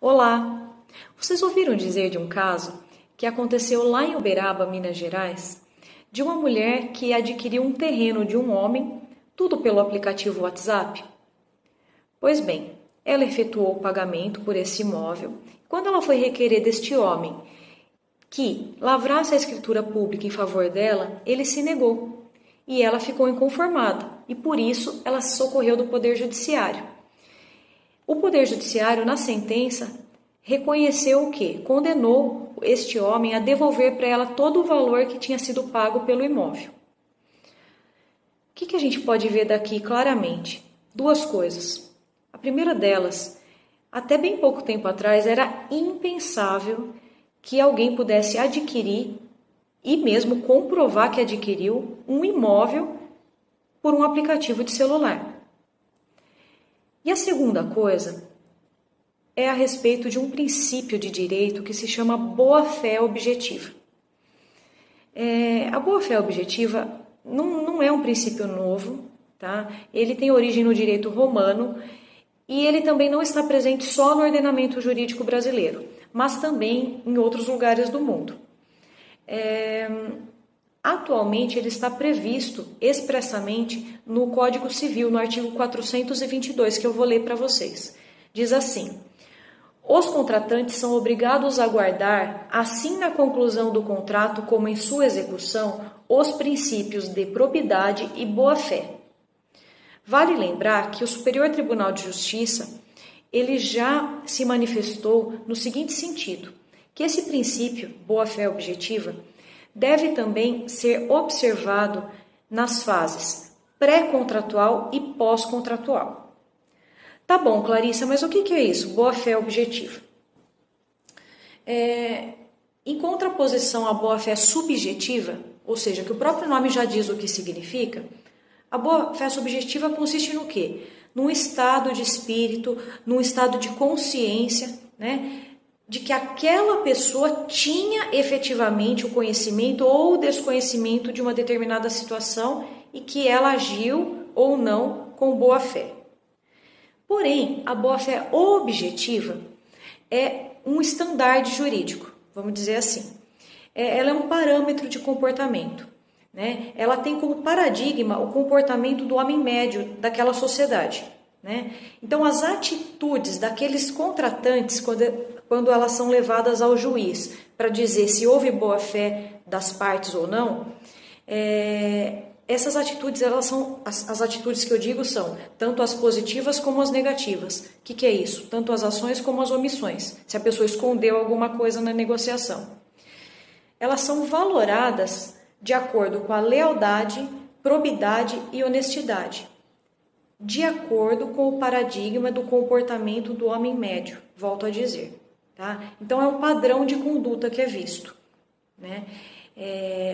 Olá! Vocês ouviram dizer de um caso que aconteceu lá em Uberaba, Minas Gerais, de uma mulher que adquiriu um terreno de um homem, tudo pelo aplicativo WhatsApp? Pois bem, ela efetuou o pagamento por esse imóvel. Quando ela foi requerer deste homem que lavrasse a escritura pública em favor dela, ele se negou e ela ficou inconformada e por isso ela se socorreu do Poder Judiciário. O Poder Judiciário, na sentença, reconheceu o quê? Condenou este homem a devolver para ela todo o valor que tinha sido pago pelo imóvel. O que a gente pode ver daqui claramente? Duas coisas. A primeira delas, até bem pouco tempo atrás, era impensável que alguém pudesse adquirir e mesmo comprovar que adquiriu um imóvel por um aplicativo de celular. E a segunda coisa é a respeito de um princípio de direito que se chama boa-fé objetiva. A boa-fé objetiva não é um princípio novo, tá? Ele tem origem no direito romano e ele também não está presente só no ordenamento jurídico brasileiro, mas também em outros lugares do mundo. Atualmente, ele está previsto expressamente no Código Civil, no artigo 422, que eu vou ler para vocês. Diz assim: os contratantes são obrigados a guardar, assim na conclusão do contrato como em sua execução, os princípios de probidade e boa-fé. Vale lembrar que o Superior Tribunal de Justiça, ele já se manifestou no seguinte sentido, que esse princípio, boa-fé objetiva, deve também ser observado nas fases pré-contratual e pós-contratual. Tá bom, Clarissa, mas o que é isso? Boa-fé objetiva. Em contraposição à boa-fé subjetiva, ou seja, que o próprio nome já diz o que significa, a boa-fé subjetiva consiste no quê? Num estado de espírito, num estado de consciência, né? De que aquela pessoa tinha efetivamente o conhecimento ou o desconhecimento de uma determinada situação e que ela agiu ou não com boa fé. Porém, a boa-fé objetiva é um estandarte jurídico, vamos dizer assim. Ela é um parâmetro de comportamento, né? Ela tem como paradigma o comportamento do homem médio daquela sociedade, né? Então, as atitudes daqueles contratantes, quando elas são levadas ao juiz para dizer se houve boa-fé das partes ou não, essas atitudes, elas são, as atitudes que eu digo são tanto as positivas como as negativas. O que é isso? Tanto as ações como as omissões, se a pessoa escondeu alguma coisa na negociação. Elas são valoradas de acordo com a lealdade, probidade e honestidade, de acordo com o paradigma do comportamento do homem médio, volto a dizer. Tá? Então, é um padrão de conduta que é visto, né?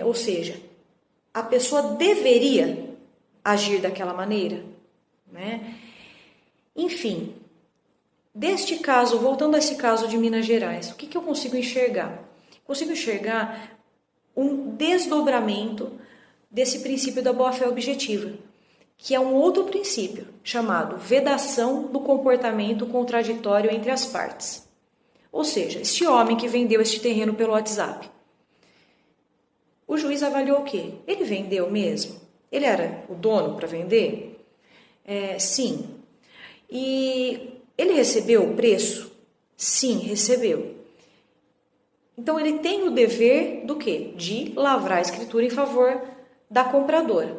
Ou seja, a pessoa deveria agir daquela maneira, né? Enfim, deste caso, voltando a esse caso de Minas Gerais, o que eu consigo enxergar? Consigo enxergar um desdobramento desse princípio da boa-fé objetiva, que é um outro princípio, chamado vedação do comportamento contraditório entre as partes. Ou seja, este homem que vendeu este terreno pelo WhatsApp, o juiz avaliou o quê? Ele vendeu mesmo? Ele era o dono para vender? Sim. E ele recebeu o preço? Sim, recebeu. Então, ele tem o dever do quê? De lavrar a escritura em favor da compradora.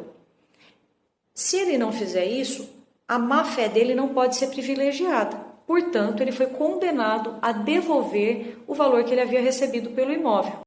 Se ele não fizer isso, a má-fé dele não pode ser privilegiada. Portanto, ele foi condenado a devolver o valor que ele havia recebido pelo imóvel.